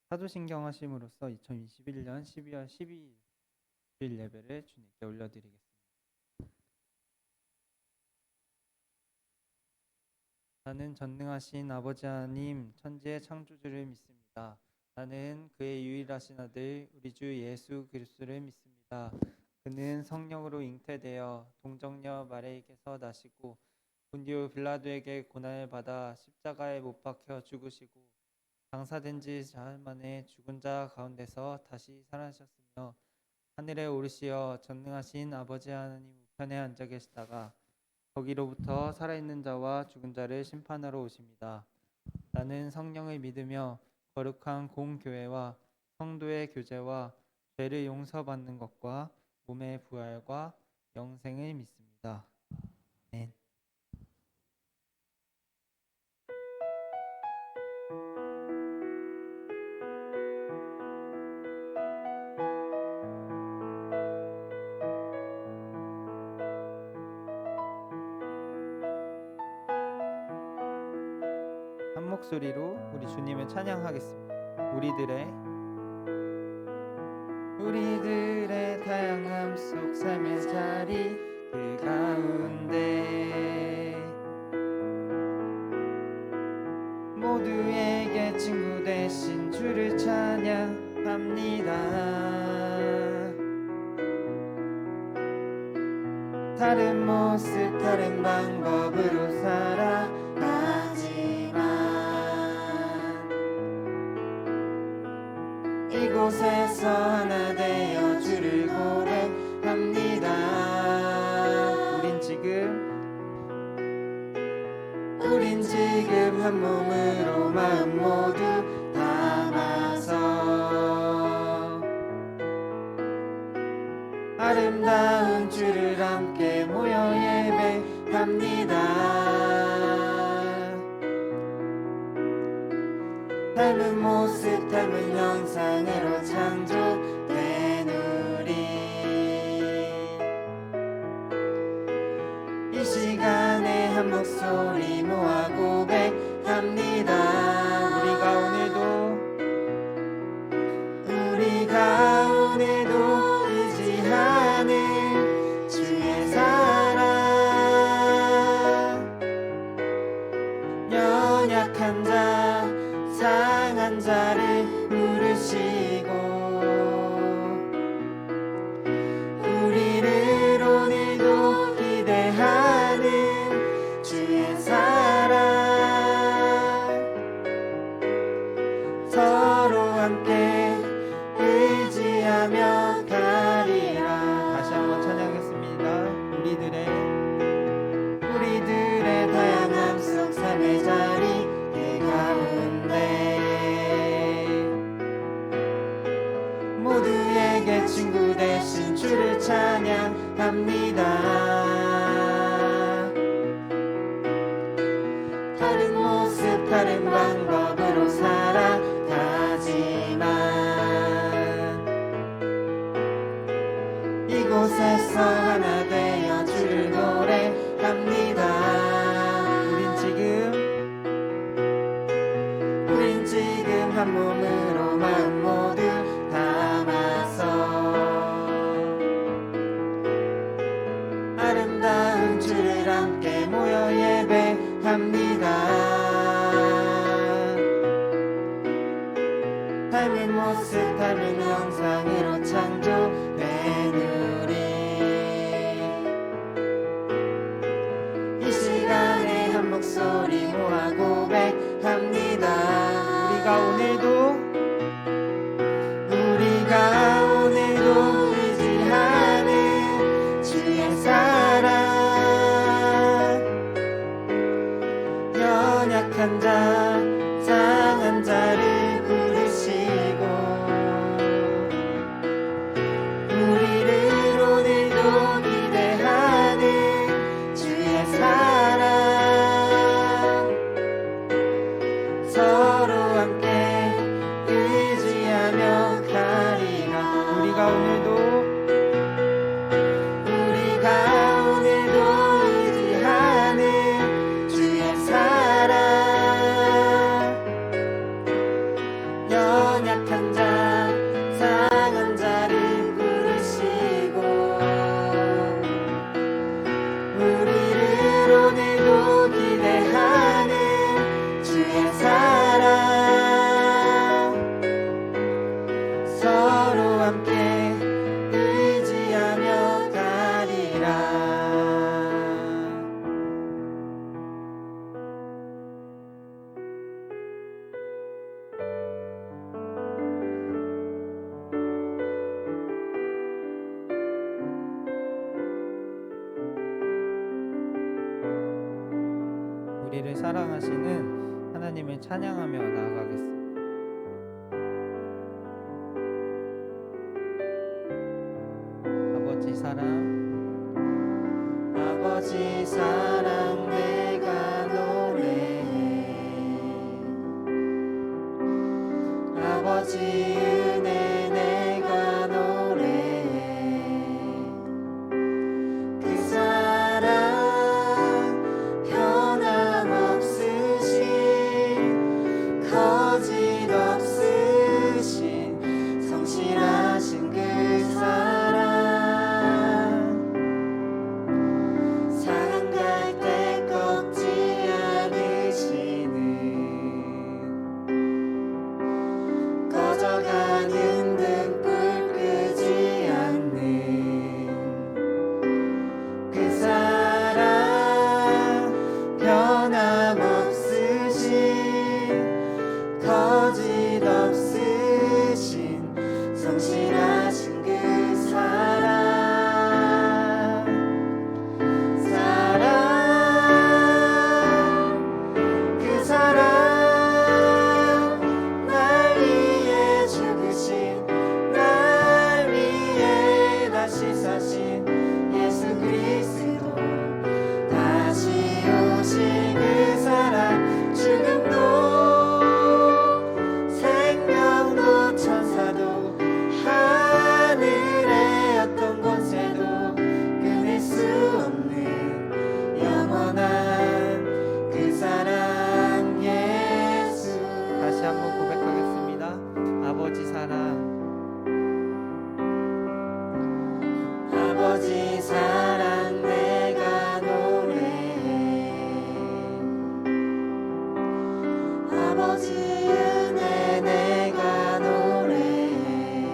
사도신경 하심으로써 2021년 12월 12일 주일 예배를 주님께 올려드리겠습니다. 나는 전능하신 아버지 하나님 천지의 창조주를 믿습니다. 나는 그의 유일하신 아들 우리 주 예수 그리스도를 믿습니다. 그는 성령으로 잉태되어 동정녀 마리아에게서 나시고 본디오 빌라도에게 고난을 받아 십자가에 못 박혀 죽으시고 장사된 지 사흘 만에 죽은 자 가운데서 다시 살아나셨으며 하늘에 오르시어 전능하신 아버지 하나님 우편에 앉아 계시다가 거기로부터 살아있는 자와 죽은 자를 심판하러 오십니다. 나는 성령을 믿으며 거룩한 공교회와 성도의 교제와 죄를 용서받는 것과 몸의 부활과 영생을 믿습니다. 아멘. 한 목소리로 우리 주님을 찬양하겠습니다. 우리들의 다양함 속 삶의 자리 그 가운데 모두에게 친구 되신 주를 찬양합니다. 다른 모습 다른 방법으로 살아가지만 이곳에서 하나 되어 주를 고백합니다. 우린 지금 한 몸으로 마음 모두 담아서 아름다운 주를 함께 모여 예배합니다. 닮은 모습 닮은 형상으로 창조된 우리 이 시간에 한 목소리 모아 고백합니다. 우리가 오늘도 의지하는 주의 사랑 연약한 자 상한 자를 부르시고 우리를 오늘도 기대하는 주의 사랑 서로 함께 의지하며 가리라. 다시 한번 찬양하겠습니다. 우리들의 다양함 속 삶의 자리 그 가운데 모두에게 친구 되신 주를 찬양합니다. 다른 모습 다른 방법으로 살아가지만 이곳에서 하나 되어 주를 노래합니다. 우린 지금 한 몸으로 마음 모두 담아서 아름다운 주를 함께 모여 예배합니다. 닮은 모습 닮은 형상으로 창조된 우리 이 시간에 한 목소리 모아 고백합니다. 우리가 오늘도 의지하는 주의 사랑 연약한 자 상한 자를 부르시고 우리를 오늘도 기대하는 주의 사랑 서로 함께 의지하며 가리라. 우리가 오늘도 의지하는 주의 사랑 연약 함께 의지하며 가리라. 우리를 사랑하시는 하나님을 찬양하며 나아가겠습니다. 아버지 사랑 내가 노래해. 아버지 은혜 내가 노래해. 그 사랑 변함없으신 거짓없으신 성실하신 그 사랑 상한 갈 때 꺾지 않으시는 꺼져가는 등불 끄지 않는 그 사랑 변함없으신 거짓없으신 성실하신 그 사랑 그 사랑 날 위해 죽으신 날 위해 다시 사신 예수 그리스도 다시 오신 그 사랑 죽음도 생명도 천사도 하늘의 어떤 권세도 끊을 수 없는 영원한 그 사랑 예수. 다시 한번 고백하겠습니다. 아버지 사랑 내가 노래해. 아버지 은혜 내가 노래해.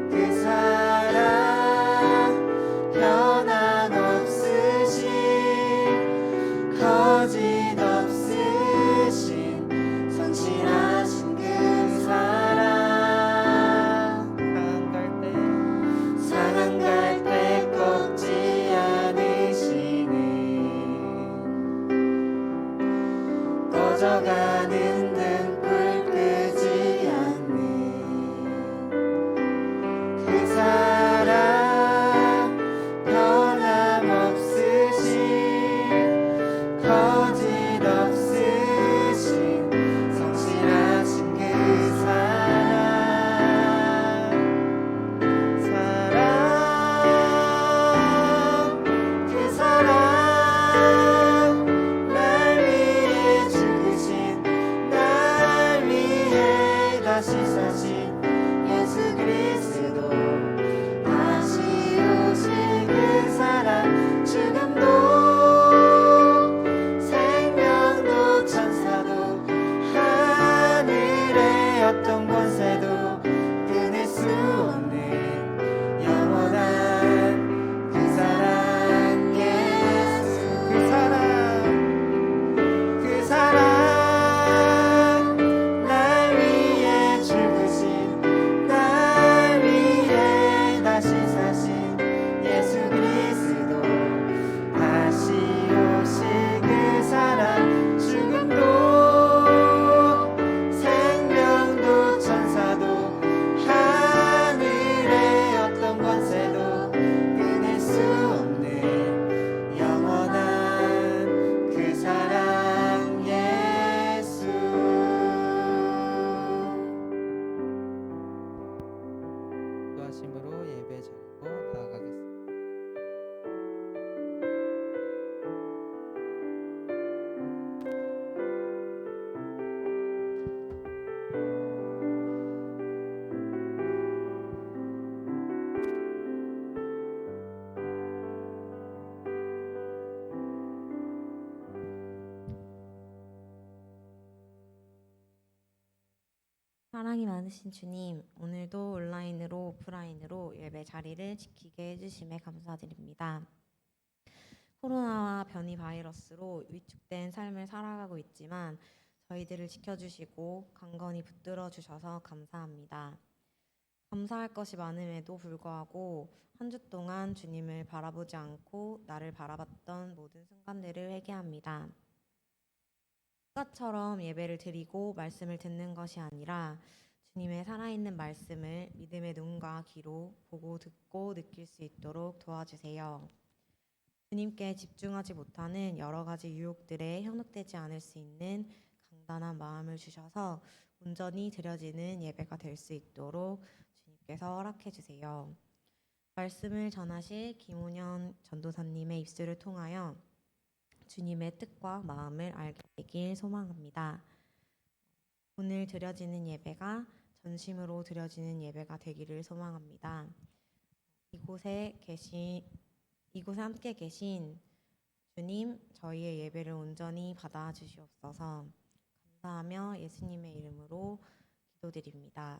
그 사랑 변함없으신 거짓없으신 성실하신 그 사랑 상한 갈 때 꺾지 않으시는 꺼져가는 등불 끄지 않는 그 사랑 변함없으신 거짓없으신 성실하신 그 그 사랑 날 위해 죽으신 날 위해 다시 사신 예수 그리스도 다시 오신 그 사랑 죽음도 생명도 천사도 하늘의 어떤 권세도 끊을 수 없는 영원한 그 사랑 예수. 그 사랑 날 위해 죽으신 날 위해 다시 사신 예수 그리스도 다시 오신 그 사랑 죽음도 생명도 천사도 하늘의 어떤 권세도 끊을 수 없는 영원한 그 사랑 예수. 기도하심으로 예배 드리고 나아가겠습니다. 사랑이 많은 살아계신 주님, 오늘도 온라인으로 오프라인으로 예배 자리를 지키게 해주심에 감사드립니다. 코로나와 변이 바이러스로 위축된 삶을 살아가고 있지만 저희들을 지켜주시고 강건히 붙들어 주셔서 감사합니다. 감사할 것이 많음에도 불구하고 한 주 동안 주님을 바라보지 않고 나를 바라봤던 모든 순간들을 회개합니다. 습관처럼 예배를 드리고 말씀을 듣는 것이 아니라 주님의 살아있는 말씀을 믿음의 눈과 귀로 보고 듣고 느낄 수 있도록 도와주세요. 주님께 집중하지 못하는 여러 가지 유혹들에 현혹되지 않을 수 있는 강단한 마음을 주셔서 온전히 드려지는 예배가 될 수 있도록 주님께서 허락해 주세요. 말씀을 전하실 김훈현 전도사님의 입술을 통하여 주님의 뜻과 마음을 알게 되길 소망합니다. 오늘 드려지는 예배가 전심으로 드려지는 예배가 되기를 소망합니다. 이곳에 함께 계신 주님, 저희의 예배를 온전히 받아 주시옵소서. 감사하며 예수님의 이름으로 기도드립니다.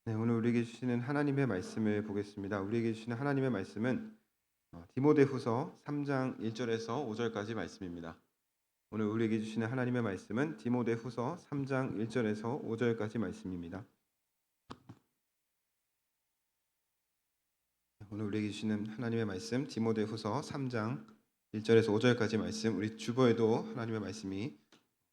네, 오늘 우리에게 주시는 하나님의 말씀을 보겠습니다. 우리에게 주시는 하나님의 말씀은 디모데후서 3장 1절에서 5절까지 말씀입니다. 오늘 우리에게 주시는 하나님의 말씀은 디모데후서 3장 1절에서 5절까지 말씀입니다. 오늘 우리에게 주시는 하나님의 말씀 디모데후서 3장 1절에서 5절까지 말씀, 우리 주보에도 하나님의 말씀이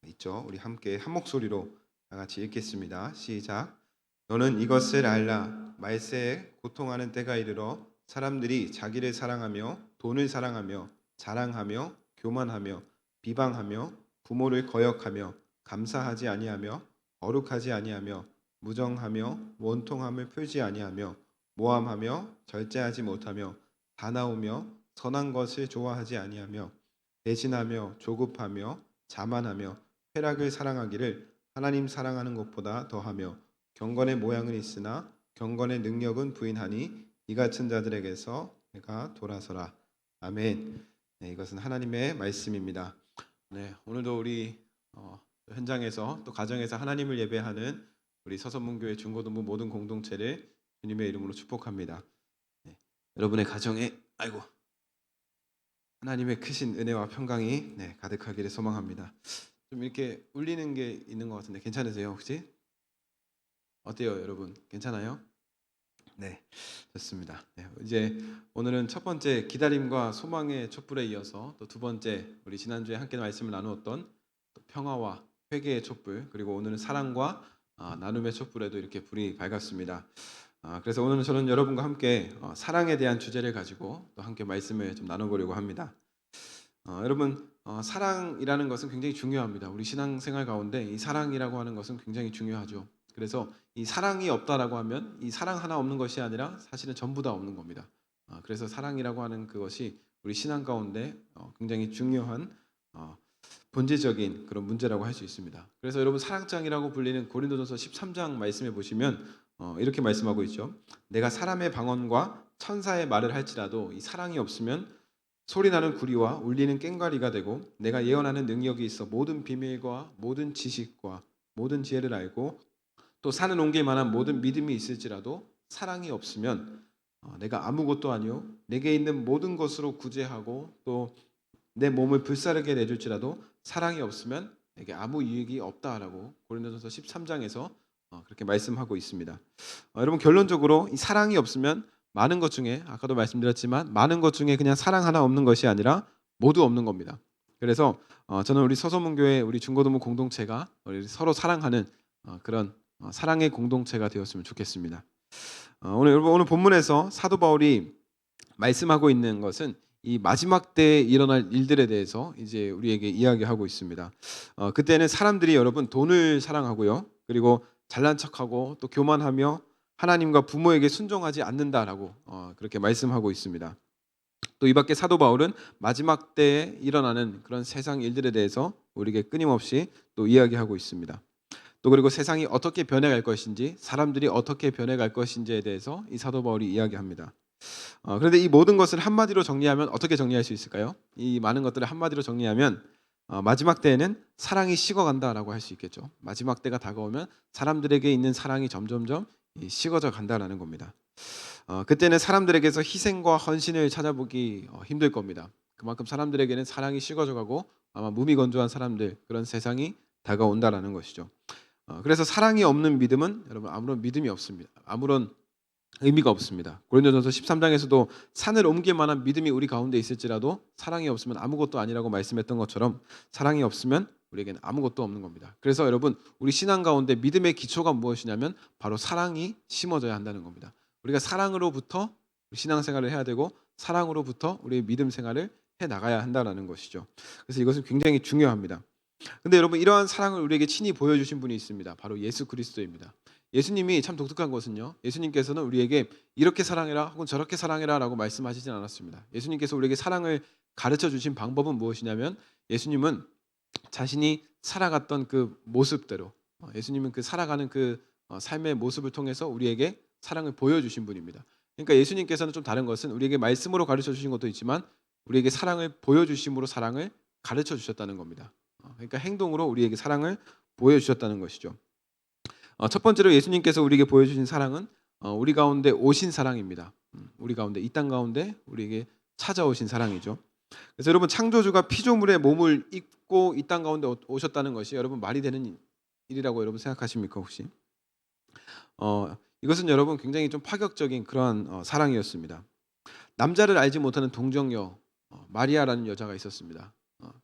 있죠. 우리 함께 한 목소리로 다 같이 읽겠습니다. 시작. 너는 이것을 알라. 말세에 고통하는 때가 이르러 사람들이 자기를 사랑하며 돈을 사랑하며 자랑하며 교만하며 비방하며 부모를 거역하며 감사하지 아니하며 거룩하지 아니하며 무정하며 원통함을 풀지 아니하며 모함하며 절제하지 못하며 다나오며 선한 것을 좋아하지 아니하며 배신하며 조급하며 자만하며 쾌락을 사랑하기를 하나님 사랑하는 것보다 더하며 경건의 모양은 있으나 경건의 능력은 부인하니 이 같은 자들에게서 내가 돌아서라. 아멘. 네, 이것은 하나님의 말씀입니다. 네, 오늘도 우리 현장에서 또 가정에서 하나님을 예배하는 우리 서선문교회 중고등부 모든 공동체를 주님의 이름으로 축복합니다. 네, 여러분의 가정에 하나님의 크신 은혜와 평강이 가득하기를 소망합니다. 좀 이렇게 울리는 게 있는 것 같은데 괜찮으세요 혹시? 어때요 여러분? 괜찮아요? 네, 좋습니다. 네, 이제 오늘은 첫 번째 기다림과 소망의 촛불에 이어서 또 두 번째 우리 지난주에 함께 말씀을 나누었던 평화와 회개의 촛불, 그리고 오늘은 사랑과 나눔의 촛불에도 이렇게 불이 밝았습니다. 그래서 오늘은 저는 여러분과 함께 사랑에 대한 주제를 가지고 또 함께 말씀을 좀 나눠보려고 합니다. 여러분, 사랑이라는 것은 굉장히 중요합니다. 우리 신앙생활 가운데 이 사랑이라고 하는 것은 굉장히 중요하죠. 그래서 이 사랑이 없다라고 하면 이 사랑 하나 없는 것이 아니라 사실은 전부 다 없는 겁니다. 그래서 사랑이라고 하는 그것이 우리 신앙 가운데 굉장히 중요한 본질적인 그런 문제라고 할 수 있습니다. 그래서 여러분, 사랑장이라고 불리는 고린도전서 13장 말씀해 보시면 이렇게 말씀하고 있죠. 내가 사람의 방언과 천사의 말을 할지라도 이 사랑이 없으면 소리나는 구리와 울리는 꽹과리가 되고, 내가 예언하는 능력이 있어 모든 비밀과 모든 지식과 모든 지혜를 알고 또 산을 옮길 만한 모든 믿음이 있을지라도 사랑이 없으면 내가 아무것도 아니요 내게 있는 모든 것으로 구제하고 또 내 몸을 불사르게 내줄지라도 사랑이 없으면 내게 아무 유익이 없다라고 고린도전서 13장에서 그렇게 말씀하고 있습니다. 여러분, 결론적으로 이 사랑이 없으면 많은 것 중에, 아까도 말씀드렸지만 많은 것 중에 그냥 사랑 하나 없는 것이 아니라 모두 없는 겁니다. 그래서 저는 우리 서소문교회 우리 중고등부 공동체가 우리 서로 사랑하는 그런 사랑의 공동체가 되었으면 좋겠습니다. 오늘 본문에서 사도 바울이 말씀하고 있는 것은 이 마지막 때에 일어날 일들에 대해서 이제 우리에게 이야기하고 있습니다. 그때는 사람들이 여러분 돈을 사랑하고요, 그리고 잘난 척하고 또 교만하며 하나님과 부모에게 순종하지 않는다라고 그렇게 말씀하고 있습니다. 또 이 밖에 사도 바울은 마지막 때에 일어나는 그런 세상 일들에 대해서 우리에게 끊임없이 또 이야기하고 있습니다. 또 그리고 세상이 어떻게 변해갈 것인지, 사람들이 어떻게 변해갈 것인지에 대해서 이 사도 바울이 이야기합니다. 그런데 이 모든 것을 한마디로 정리하면 어떻게 정리할 수 있을까요? 이 많은 것들을 한마디로 정리하면 마지막 때에는 사랑이 식어간다라고 할 수 있겠죠. 마지막 때가 다가오면 사람들에게 있는 사랑이 점점점 식어져 간다라는 겁니다. 그때는 사람들에게서 희생과 헌신을 찾아보기 힘들 겁니다. 그만큼 사람들에게는 사랑이 식어져 가고 아마 무미건조한 사람들, 그런 세상이 다가온다라는 것이죠. 그래서 사랑이 없는 믿음은 여러분 아무런 믿음이 없습니다. 아무런 의미가 없습니다. 고린도전서 13장에서도 산을 옮길 만한 믿음이 우리 가운데 있을지라도 사랑이 없으면 아무것도 아니라고 말씀했던 것처럼 사랑이 없으면 우리에게는 아무것도 없는 겁니다. 그래서 여러분 우리 신앙 가운데 믿음의 기초가 무엇이냐면 바로 사랑이 심어져야 한다는 겁니다. 우리가 사랑으로부터 신앙생활을 해야 되고 사랑으로부터 우리의 믿음 생활을 해 나가야 한다는 것이죠. 그래서 이것은 굉장히 중요합니다. 근데 여러분 이러한 사랑을 우리에게 친히 보여주신 분이 있습니다. 바로 예수 그리스도입니다. 예수님이 참 독특한 것은요. 예수님께서는 우리에게 이렇게 사랑해라 혹은 저렇게 사랑해라 라고 말씀하시진 않았습니다. 예수님께서 우리에게 사랑을 가르쳐 주신 방법은 무엇이냐면 예수님은 자신이 살아갔던 그 모습대로 예수님은 그 살아가는 그 삶의 모습을 통해서 우리에게 사랑을 보여주신 분입니다. 그러니까 예수님께서는 좀 다른 것은 우리에게 말씀으로 가르쳐 주신 것도 있지만 우리에게 사랑을 보여주심으로 사랑을 가르쳐 주셨다는 겁니다. 그러니까 행동으로 우리에게 사랑을 보여주셨다는 것이죠. 첫 번째로 예수님께서 우리에게 보여주신 사랑은 우리 가운데 오신 사랑입니다. 우리 가운데 이 땅 가운데 우리에게 찾아오신 사랑이죠. 그래서 여러분 창조주가 피조물의 몸을 입고 이 땅 가운데 오셨다는 것이 여러분 말이 되는 일이라고 여러분 생각하십니까 혹시? 이것은 여러분 굉장히 좀 파격적인 그러한 사랑이었습니다. 남자를 알지 못하는 동정녀 마리아라는 여자가 있었습니다.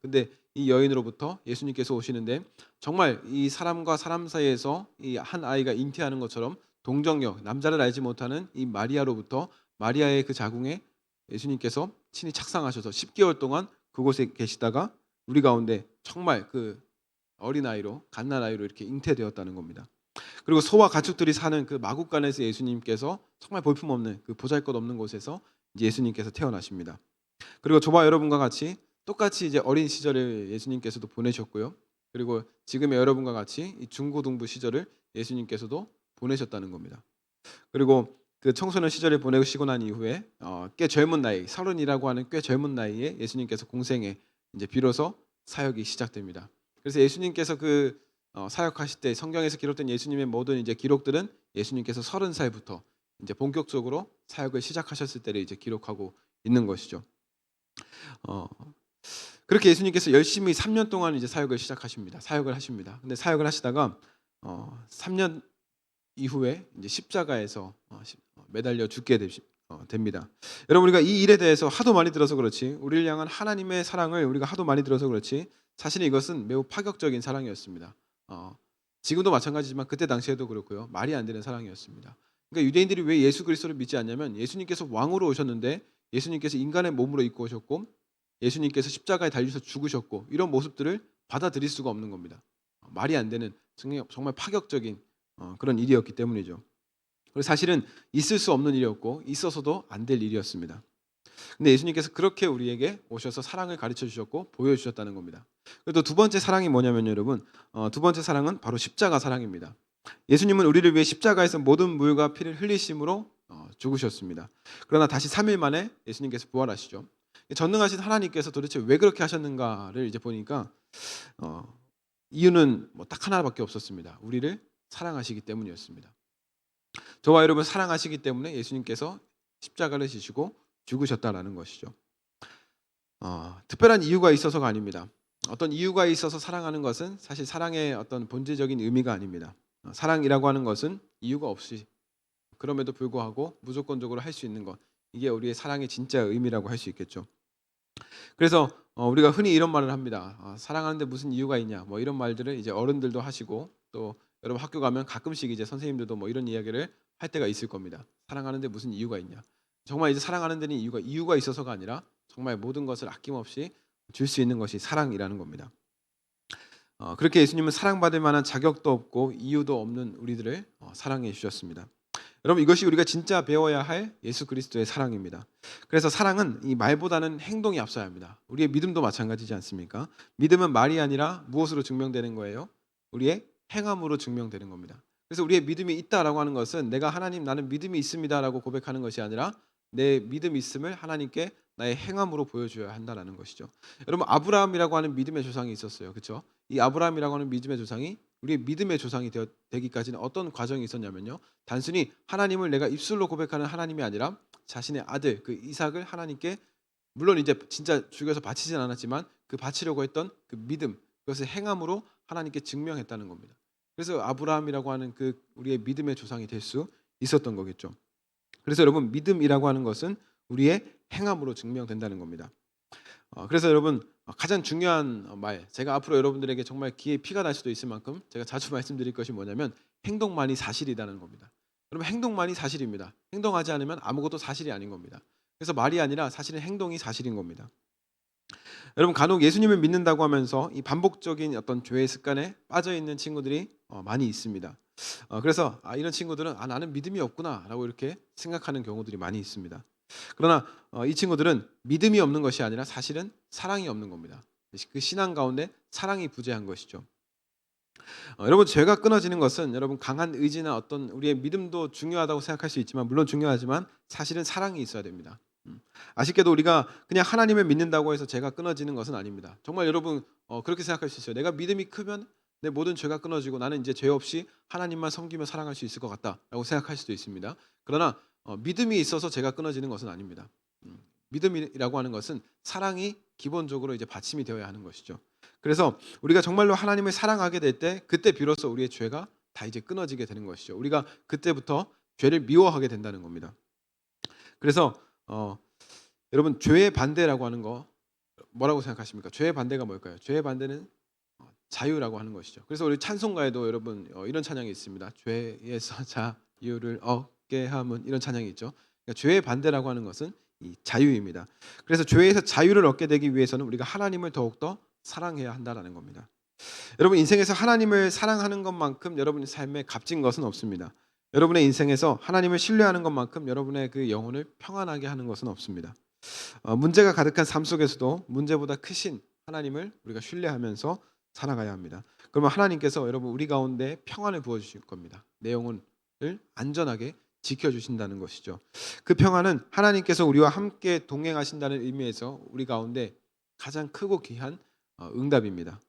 근데 이 여인으로부터 예수님께서 오시는데 정말 이 사람과 사람 사이에서 이 한 아이가 잉태하는 것처럼 동정녀 남자를 알지 못하는 이 마리아로부터 마리아의 그 자궁에 예수님께서 친히 착상하셔서 10개월 동안 그곳에 계시다가 우리 가운데 정말 그 어린아이로 갓난아이로 이렇게 잉태되었다는 겁니다. 그리고 소와 가축들이 사는 그 마국간에서 예수님께서 정말 볼품없는 그 보잘것없는 곳에서 이제 예수님께서 태어나십니다. 그리고 저와 여러분과 같이 똑같이 이제 어린 시절을 예수님께서도 보내셨고요. 그리고 지금의 여러분과 같이 이 중고등부 시절을 예수님께서도 보내셨다는 겁니다. 그리고 그 청소년 시절을 보내시고 난 이후에 꽤 젊은 나이, 30이라고 하는 꽤 젊은 나이에 예수님께서 공생에 이제 비로소 사역이 시작됩니다. 그래서 예수님께서 그 사역하실 때 성경에서 기록된 예수님의 모든 이제 기록들은 예수님께서 30살부터 이제 본격적으로 사역을 시작하셨을 때를 이제 기록하고 있는 것이죠. 그렇게 예수님께서 열심히 3년 동안 이제 사역을 시작하십니다. 사역을 하십니다. 근데 사역을 하시다가 3년 이후에 이제 십자가에서 매달려 죽게 됩니다. 여러분 우리가 이 일에 대해서 하도 많이 들어서 그렇지 우리를 향한 하나님의 사랑을 우리가 하도 많이 들어서 그렇지 사실 이것은 매우 파격적인 사랑이었습니다. 지금도 마찬가지지만 그때 당시에도 그렇고요. 말이 안 되는 사랑이었습니다. 그러니까 유대인들이 왜 예수 그리스도를 믿지 않냐면 예수님께서 왕으로 오셨는데 예수님께서 인간의 몸으로 입고 오셨고 예수님께서 십자가에 달려서 죽으셨고 이런 모습들을 받아들일 수가 없는 겁니다. 말이 안 되는 정말 파격적인 그런 일이었기 때문이죠. 그리고 사실은 있을 수 없는 일이었고 있어서도 안 될 일이었습니다. 근데 예수님께서 그렇게 우리에게 오셔서 사랑을 가르쳐 주셨고 보여주셨다는 겁니다. 그리고 두 번째 사랑이 뭐냐면 여러분 두 번째 사랑은 바로 십자가 사랑입니다. 예수님은 우리를 위해 십자가에서 모든 물과 피를 흘리심으로 죽으셨습니다. 그러나 다시 3일 만에 예수님께서 부활하시죠. 전능하신 하나님께서 도대체 왜 그렇게 하셨는가를 이제 보니까 이유는 뭐 딱 하나밖에 없었습니다. 우리를 사랑하시기 때문이었습니다. 저와 여러분 사랑하시기 때문에 예수님께서 십자가를 지시고 죽으셨다라는 것이죠. 특별한 이유가 있어서가 아닙니다. 어떤 이유가 있어서 사랑하는 것은 사실 사랑의 어떤 본질적인 의미가 아닙니다. 사랑이라고 하는 것은 이유가 없이 그럼에도 불구하고 무조건적으로 할 수 있는 것 이게 우리의 사랑의 진짜 의미라고 할 수 있겠죠. 그래서 우리가 흔히 이런 말을 합니다. 사랑하는데 무슨 이유가 있냐 뭐 이런 말들을 이제 어른들도 하시고 또 여러분 학교 가면 가끔씩 이제 선생님들도 뭐 이런 이야기를 할 때가 있을 겁니다. 사랑하는데 무슨 이유가 있냐. 정말 이제 사랑하는 데는 이유가 있어서가 아니라 정말 모든 것을 아낌없이 줄 수 있는 것이 사랑이라는 겁니다. 그렇게 예수님은 사랑받을 만한 자격도 없고 이유도 없는 우리들을 사랑해 주셨습니다. 여러분 이것이 우리가 진짜 배워야 할 예수 그리스도의 사랑입니다. 그래서 사랑은 이 말보다는 행동이 앞서야 합니다. 우리의 믿음도 마찬가지지 않습니까? 믿음은 말이 아니라 무엇으로 증명되는 거예요? 우리의 행함으로 증명되는 겁니다. 그래서 우리의 믿음이 있다라고 하는 것은 내가 하나님 나는 믿음이 있습니다라고 고백하는 것이 아니라 내 믿음 있음을 하나님께 나의 행함으로 보여줘야 한다라는 것이죠. 여러분 아브라함이라고 하는 믿음의 조상이 있었어요. 그렇죠? 이 아브라함이라고 하는 믿음의 조상이 우리의 믿음의 조상이 되기까지는 어떤 과정이 있었냐면요. 단순히 하나님을 내가 입술로 고백하는 하나님이 아니라 자신의 아들 그 이삭을 하나님께 물론 이제 진짜 죽여서 바치진 않았지만 그 바치려고 했던 그 믿음 그것을 행함으로 하나님께 증명했다는 겁니다. 그래서 아브라함이라고 하는 그 우리의 믿음의 조상이 될 수 있었던 거겠죠. 그래서 여러분 믿음이라고 하는 것은 우리의 행함으로 증명된다는 겁니다. 그래서 여러분 가장 중요한 말 제가 앞으로 여러분들에게 정말 귀에 피가 날 수도 있을 만큼 제가 자주 말씀드릴 것이 뭐냐면 행동만이 사실이라는 겁니다. 여러분 행동만이 사실입니다. 행동하지 않으면 아무것도 사실이 아닌 겁니다. 그래서 말이 아니라 사실은 행동이 사실인 겁니다. 여러분 간혹 예수님을 믿는다고 하면서 이 반복적인 어떤 죄의 습관에 빠져 있는 친구들이 많이 있습니다. 그래서 이런 친구들은 나는 믿음이 없구나라고 이렇게 생각하는 경우들이 많이 있습니다. 그러나 이 친구들은 믿음이 없는 것이 아니라 사실은 사랑이 없는 겁니다. 그 신앙 가운데 사랑이 부재한 것이죠. 여러분 죄가 끊어지는 것은 여러분 강한 의지나 어떤 우리의 믿음도 중요하다고 생각할 수 있지만 물론 중요하지만 사실은 사랑이 있어야 됩니다. 아쉽게도 우리가 그냥 하나님을 믿는다고 해서 죄가 끊어지는 것은 아닙니다. 정말 여러분 그렇게 생각할 수 있어요. 내가 믿음이 크면 내 모든 죄가 끊어지고 나는 이제 죄 없이 하나님만 섬기며 살아갈 수 있을 것 같다라고 생각할 수도 있습니다. 그러나 믿음이 있어서 죄가 끊어지는 것은 아닙니다. 믿음이라고 하는 것은 사랑이 기본적으로 이제 받침이 되어야 하는 것이죠. 그래서 우리가 정말로 하나님을 사랑하게 될 때 그때 비로소 우리의 죄가 다 이제 끊어지게 되는 것이죠. 우리가 그때부터 죄를 미워하게 된다는 겁니다. 그래서 여러분 죄의 반대라고 하는 거 뭐라고 생각하십니까? 죄의 반대가 뭘까요? 죄의 반대는 자유라고 하는 것이죠. 그래서 우리 찬송가에도 여러분 이런 찬양이 있습니다. 죄에서 자유를 얻게 함은 이런 찬양이 있죠. 그러니까 죄의 반대라고 하는 것은 이 자유입니다. 그래서 죄에서 자유를 얻게 되기 위해서는 우리가 하나님을 더욱더 사랑해야 한다라는 겁니다. 여러분 인생에서 하나님을 사랑하는 것만큼 여러분의 삶에 값진 것은 없습니다. 여러분의 인생에서 하나님을 신뢰하는 것만큼 여러분의 그 영혼을 평안하게 하는 것은 없습니다. 문제가 가득한 삶 속에서도 문제보다 크신 하나님을 우리가 신뢰하면서 살아가야 합니다. 그러면 하나님께서 여러분 우리 가운데 평안을 부어주실 겁니다. 내 영혼을 안전하게 지켜주신다는 것이죠. 그 평안은 하나님께서 우리와 함께 동행하신다는 의미에서 우리 가운데 가장 크고 귀한 응답입니다.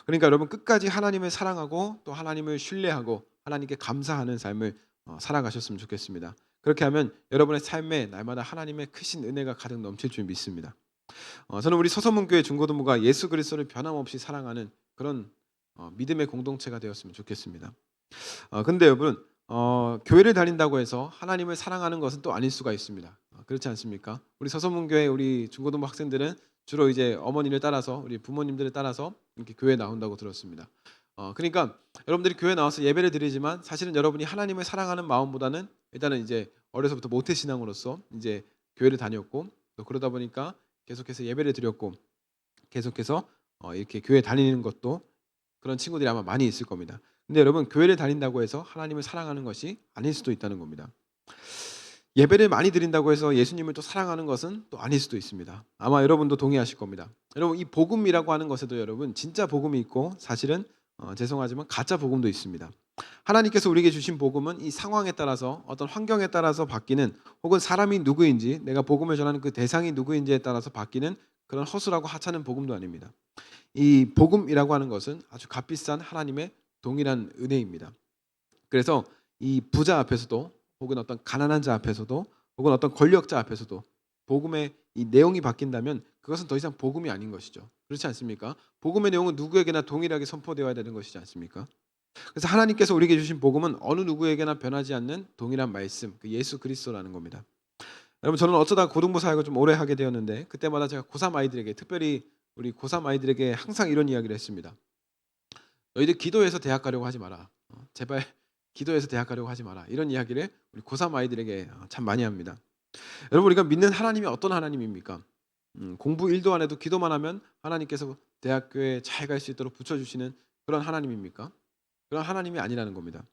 그러니까 여러분 끝까지 하나님을 사랑하고 또 하나님을 신뢰하고 하나님께 감사하는 삶을 살아가셨으면 좋겠습니다. 그렇게 하면 여러분의 삶에 날마다 하나님의 크신 은혜가 가득 넘칠 줄 믿습니다. 저는 우리 서서문교회 중고등부가 예수 그리스도를 변함없이 사랑하는 그런 믿음의 공동체가 되었으면 좋겠습니다. 근데 여러분 교회를 다닌다고 해서 하나님을 사랑하는 것은 또 아닐 수가 있습니다. 그렇지 않습니까? 우리 서서문교회 우리 중고등부 학생들은 주로 이제 어머니를 따라서 우리 부모님들을 따라서 이렇게 교회에 나온다고 들었습니다. 그러니까 여러분들이 교회 나와서 예배를 드리지만 사실은 여러분이 하나님을 사랑하는 마음보다는 일단은 이제 어려서부터 모태 신앙으로서 이제 교회를 다녔고 또 그러다 보니까 계속해서 예배를 드렸고 계속해서 이렇게 교회 다니는 것도 그런 친구들이 아마 많이 있을 겁니다. 근데 여러분 교회를 다닌다고 해서 하나님을 사랑하는 것이 아닐 수도 있다는 겁니다. 예배를 많이 드린다고 해서 예수님을 또 사랑하는 것은 또 아닐 수도 있습니다. 아마 여러분도 동의하실 겁니다. 여러분 이 복음이라고 하는 것에도 여러분 진짜 복음이 있고 사실은 죄송하지만 가짜 복음도 있습니다. 하나님께서 우리에게 주신 복음은 이 상황에 따라서 어떤 환경에 따라서 바뀌는 혹은 사람이 누구인지 내가 복음을 전하는 그 대상이 누구인지에 따라서 바뀌는 그런 허술하고 하찮은 복음도 아닙니다. 이 복음이라고 하는 것은 아주 값비싼 하나님의 동일한 은혜입니다. 그래서 이 부자 앞에서도 혹은 어떤 가난한 자 앞에서도 혹은 어떤 권력자 앞에서도 복음의 이 내용이 바뀐다면 그것은 더 이상 복음이 아닌 것이죠. 그렇지 않습니까? 복음의 내용은 누구에게나 동일하게 선포되어야 되는 것이지 않습니까? 그래서 하나님께서 우리에게 주신 복음은 어느 누구에게나 변하지 않는 동일한 말씀, 그 예수 그리스도라는 겁니다. 여러분 저는 어쩌다 고등부 사역을 좀 오래 하게 되었는데 그때마다 제가 고3 아이들에게 특별히 우리 고3 아이들에게 항상 이런 이야기를 했습니다. 너희들 기도해서 대학 가려고 하지 마라. 제발 기도해서 대학 가려고 하지 마라. 이런 이야기를 우리 고3 아이들에게 참 많이 합니다. 여러분 우리가 믿는 하나님이 어떤 하나님입니까? 공부 1도 안 해도 기도만 하면 하나님께서 대학교에 잘 갈 수 있도록 붙여주시는 그런 하나님입니까? 그런 하나님이 아니라는 겁니다.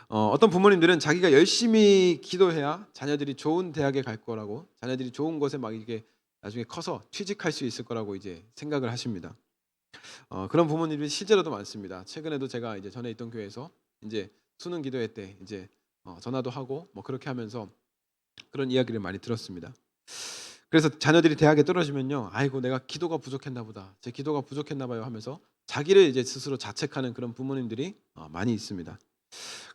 어떤 부모님들은 자기가 열심히 기도해야 자녀들이 좋은 대학에 갈 거라고, 자녀들이 좋은 곳에 막 이게 나중에 커서 취직할 수 있을 거라고 이제 생각을 하십니다. 그런 부모님들이 실제로도 많습니다. 최근에도 제가 이제 전에 있던 교회에서 이제 수능 기도회 때 이제 전화도 하고 뭐 그렇게 하면서 그런 이야기를 많이 들었습니다. 그래서 자녀들이 대학에 떨어지면요, 아이고 내가 기도가 부족했나 보다, 제 기도가 부족했나 봐요 하면서 자기를 이제 스스로 자책하는 그런 부모님들이 많이 있습니다.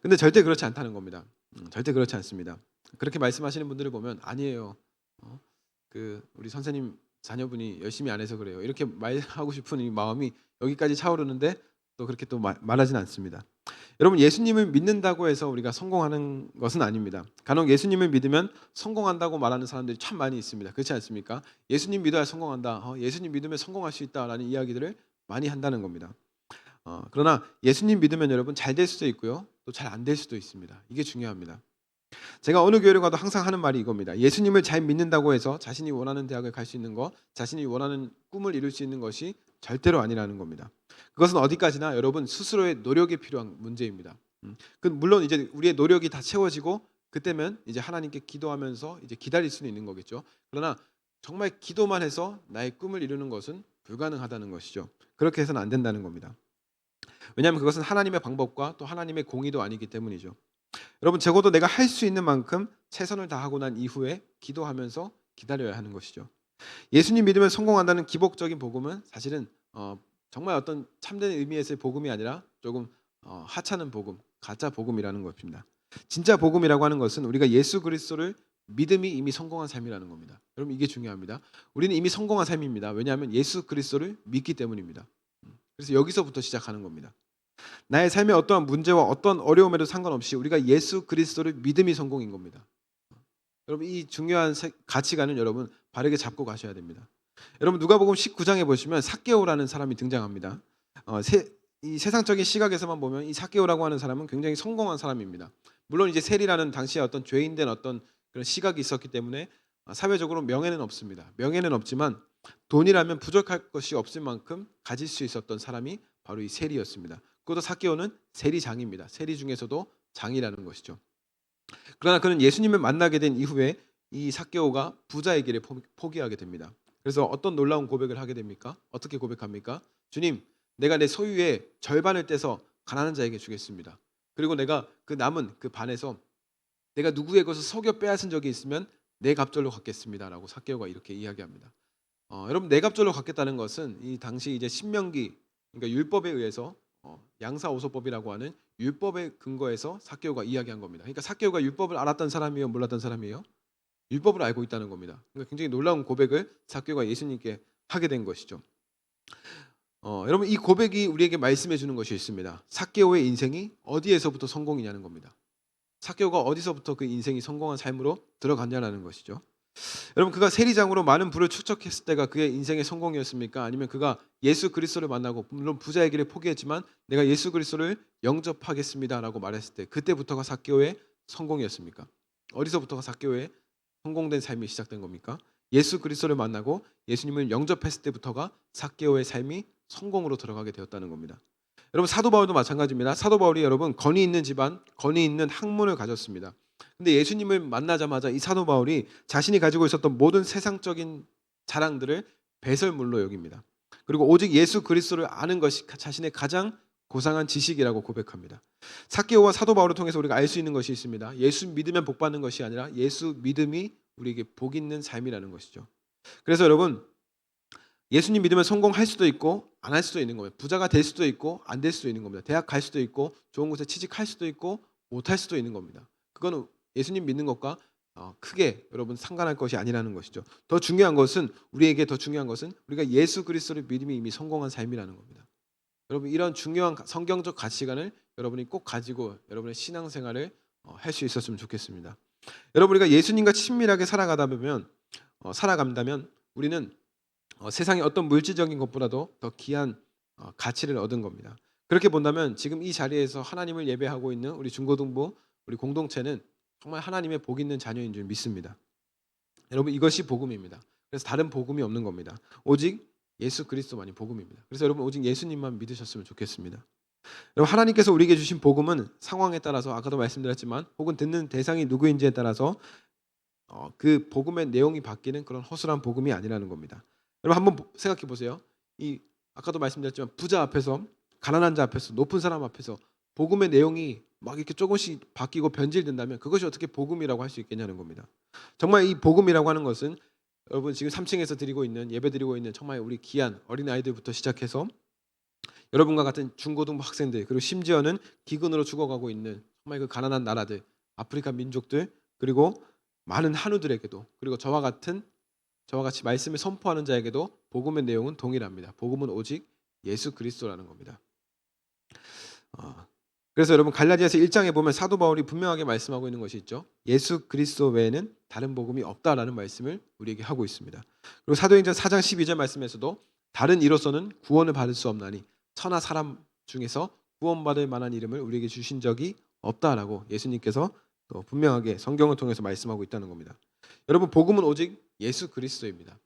근데 절대 그렇지 않다는 겁니다. 절대 그렇지 않습니다. 그렇게 말씀하시는 분들을 보면 아니에요. 그 우리 선생님 자녀분이 열심히 안 해서 그래요. 이렇게 말하고 싶은 이 마음이 여기까지 차오르는데 또 그렇게 또 말하진 않습니다. 여러분, 예수님을 믿는다고 해서 우리가 성공하는 것은 아닙니다. 간혹 예수님을 믿으면 성공한다고 말하는 사람들이 참 많이 있습니다. 그렇지 않습니까? 예수님 믿어야 성공한다. 예수님 믿으면 성공할 수 있다라는 이야기들을 많이 한다는 겁니다. 그러나 예수님 믿으면 여러분 잘 될 수도 있고요, 또 잘 안 될 수도 있습니다. 이게 중요합니다. 제가 어느 교회를 가도 항상 하는 말이 이겁니다. 예수님을 잘 믿는다고 해서 자신이 원하는 대학을 갈 수 있는 것, 자신이 원하는 꿈을 이룰 수 있는 것이 절대로 아니라는 겁니다. 그것은 어디까지나 여러분 스스로의 노력이 필요한 문제입니다. 물론 이제 우리의 노력이 다 채워지고 그때면 이제 하나님께 기도하면서 이제 기다릴 수는 있는 거겠죠. 그러나 정말 기도만 해서 나의 꿈을 이루는 것은 불가능하다는 것이죠. 그렇게 해서는 안 된다는 겁니다. 왜냐하면 그것은 하나님의 방법과 또 하나님의 공의도 아니기 때문이죠. 여러분, 적어도 내가 할 수 있는 만큼 최선을 다하고 난 이후에 기도하면서 기다려야 하는 것이죠. 예수님 믿으면 성공한다는 기복적인 복음은 사실은 정말 어떤 참된 의미에서의 복음이 아니라 조금 하찮은 복음, 가짜 복음이라는 것입니다. 진짜 복음이라고 하는 것은 우리가 예수 그리스도를 믿음이 이미 성공한 삶이라는 겁니다. 여러분, 이게 중요합니다. 우리는 이미 성공한 삶입니다. 왜냐하면 예수 그리스도를 믿기 때문입니다. 그래서 여기서부터 시작하는 겁니다. 나의 삶에 어떠한 문제와 어떤 어려움에도 상관없이 우리가 예수 그리스도를 믿음이 성공인 겁니다. 여러분, 이 중요한 가치관은 여러분 바르게 잡고 가셔야 됩니다. 여러분, 누가복음 19장에 보시면 삭개오라는 사람이 등장합니다. 이 세상적인 시각에서만 보면 이 삭개오라고 하는 사람은 굉장히 성공한 사람입니다. 물론 이제 세리라는 당시에 어떤 죄인된 어떤 그런 시각이 있었기 때문에 사회적으로 명예는 없습니다. 명예는 없지만 돈이라면 부족할 것이 없을 만큼 가질 수 있었던 사람이 바로 이 세리였습니다. 그것도 삭개오는 세리장입니다. 세리 중에서도 장이라는 것이죠. 그러나 그는 예수님을 만나게 된 이후에 이 삭개오가 부자의 길을 포기하게 됩니다. 그래서 어떤 놀라운 고백을 하게 됩니까? 어떻게 고백합니까? 주님, 내가 내 소유의 절반을 떼서 가난한 자에게 주겠습니다. 그리고 내가 그 남은 그 반에서 내가 누구의 것을 속여 빼앗은 적이 있으면 내 갑절로 갚겠습니다라고 삭개오가 이렇게 이야기합니다. 여러분, 내 갑절로 갚겠다는 것은 이 당시 이제 신명기, 그러니까 율법에 의해서 양사오소법이라고 하는 율법의 근거에서 삭개오가 이야기한 겁니다. 그러니까 삭개오가 율법을 알았던 사람이에요, 몰랐던 사람이에요? 율법을 알고 있다는 겁니다. 그러니까 굉장히 놀라운 고백을 삭개오가 예수님께 하게 된 것이죠. 여러분, 이 고백이 우리에게 말씀해 주는 것이 있습니다. 삭개오의 인생이 어디에서부터 성공이냐는 겁니다. 삭개오가 어디서부터 그 인생이 성공한 삶으로 들어갔냐라는 것이죠. 여러분, 그가 세리장으로 많은 부를 축적했을 때가 그의 인생의 성공이었습니까? 아니면 그가 예수 그리스도를 만나고 물론 부자의 길을 포기했지만 내가 예수 그리스도를 영접하겠습니다라고 말했을 때 그때부터가 삭개오의 성공이었습니까? 어디서부터가 삭개오의 성공된 삶이 시작된 겁니까? 예수 그리스도를 만나고 예수님을 영접했을 때부터가 삭개오의 삶이 성공으로 들어가게 되었다는 겁니다. 여러분, 사도 바울도 마찬가지입니다. 사도 바울이 여러분 권위 있는 집안, 권위 있는 학문을 가졌습니다. 근데 예수님을 만나자마자 이 사도 바울이 자신이 가지고 있었던 모든 세상적인 자랑들을 배설물로 여깁니다. 그리고 오직 예수 그리스도를 아는 것이 자신의 가장 고상한 지식이라고 고백합니다. 삭개오와 사도 바울을 통해서 우리가 알 수 있는 것이 있습니다. 예수 믿으면 복 받는 것이 아니라 예수 믿음이 우리에게 복 있는 삶이라는 것이죠. 그래서 여러분, 예수님 믿으면 성공할 수도 있고 안 할 수도 있는 겁니다. 부자가 될 수도 있고 안 될 수도 있는 겁니다. 대학 갈 수도 있고 좋은 곳에 취직할 수도 있고 못 할 수도 있는 겁니다. 그거는 예수님 믿는 것과 크게 여러분 상관할 것이 아니라는 것이죠. 더 중요한 것은 우리에게 더 중요한 것은 우리가 예수 그리스도를 믿음이 이미 성공한 삶이라는 겁니다. 여러분, 이런 중요한 성경적 가치관을 여러분이 꼭 가지고 여러분의 신앙생활을 할 수 있었으면 좋겠습니다. 여러분, 우리가 예수님과 친밀하게 살아간다면 우리는 세상의 어떤 물질적인 것보다도 더 귀한 가치를 얻은 겁니다. 그렇게 본다면 지금 이 자리에서 하나님을 예배하고 있는 우리 중고등부 우리 공동체는 정말 하나님의 복 있는 자녀인 줄 믿습니다. 여러분, 이것이 복음입니다. 그래서 다른 복음이 없는 겁니다. 오직 예수 그리스도만이 복음입니다. 그래서 여러분 오직 예수님만 믿으셨으면 좋겠습니다. 여러분, 하나님께서 우리에게 주신 복음은 상황에 따라서 아까도 말씀드렸지만 혹은 듣는 대상이 누구인지에 따라서 그 복음의 내용이 바뀌는 그런 허술한 복음이 아니라는 겁니다. 여러분, 한번 생각해 보세요. 이 아까도 말씀드렸지만 부자 앞에서, 가난한 자 앞에서, 높은 사람 앞에서 복음의 내용이 막 이렇게 조금씩 바뀌고 변질된다면 그것이 어떻게 복음이라고 할 수 있겠냐는 겁니다. 정말 이 복음이라고 하는 것은 여러분 지금 3층에서 드리고 있는, 예배 드리고 있는 정말 우리 귀한 어린 아이들부터 시작해서 여러분과 같은 중고등부 학생들, 그리고 심지어는 기근으로 죽어가고 있는 정말 그 가난한 나라들, 아프리카 민족들, 그리고 많은 한우들에게도, 그리고 저와 같이 말씀을 선포하는 자에게도 복음의 내용은 동일합니다. 복음은 오직 예수 그리스도라는 겁니다. 그래서 여러분 갈라디아서 1장에 보면 사도 바울이 분명하게 말씀하고 있는 것이 있죠. 예수 그리스도 외에는 다른 복음이 없다라는 말씀을 우리에게 하고 있습니다. 그리고 사도행전 4장 12절 말씀에서도 다른 이로서는 구원을 받을 수 없나니 천하 사람 중에서 구원받을 만한 이름을 우리에게 주신 적이 없다라고 예수님께서 또 분명하게 성경을 통해서 말씀하고 있다는 겁니다. 여러분, 복음은 오직 예수 그리스도입니다.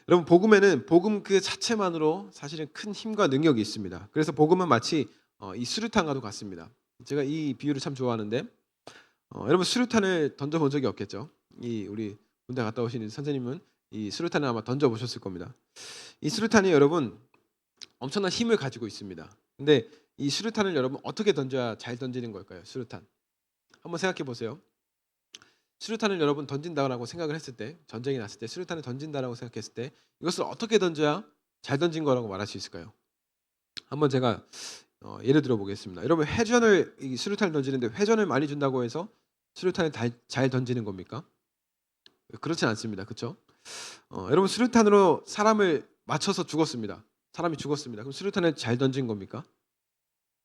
여러분, 복음에는 복음 그 자체만으로 사실은 큰 힘과 능력이 있습니다. 그래서 복음은 마치 이 수류탄과도 같습니다. 제가 이 비유를 참 좋아하는데 여러분, 수류탄을 던져본 적이 없겠죠. 이 우리 군대 갔다 오신 선생님은 이 수류탄을 아마 던져보셨을 겁니다. 이 수류탄이 여러분 엄청난 힘을 가지고 있습니다. 근데 이 수류탄을 여러분 어떻게 던져야 잘 던지는 걸까요? 수류탄 한번 생각해 보세요. 수류탄을 여러분 던진다라고 생각을 했을 때, 전쟁이 났을 때 수류탄을 던진다라고 생각했을 때 이것을 어떻게 던져야 잘 던진 거라고 말할 수 있을까요? 한번 제가 예를 들어 보겠습니다. 여러분, 이 수류탄을 던지는데 회전을 많이 준다고 해서 수류탄을 잘 던지는 겁니까? 그렇진 않습니다. 그렇죠? 여러분, 수류탄으로 사람을 맞춰서 죽었습니다. 사람이 죽었습니다. 그럼 수류탄을 잘 던진 겁니까?